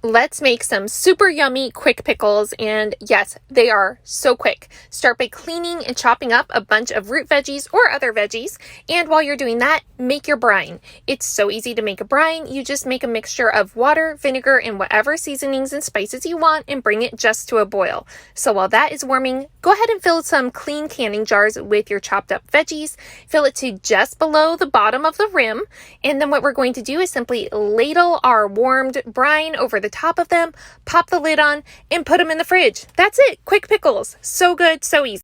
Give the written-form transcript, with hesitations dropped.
Let's make some super yummy quick pickles, and yes, they are so quick. Start by cleaning and chopping up a bunch of root veggies or other veggies, and while you're doing that, make your brine. It's so easy to make a brine. You just make a mixture of water, vinegar, and whatever seasonings and spices you want and bring it just to a boil. So while that is warming, go ahead and fill some clean canning jars with your chopped up veggies. Fill it to just below the bottom of the rim, and then what we're going to do is simply ladle our warmed brine over the top of them, pop the lid on, and put them in the fridge. That's it. Quick pickles. So good, so easy.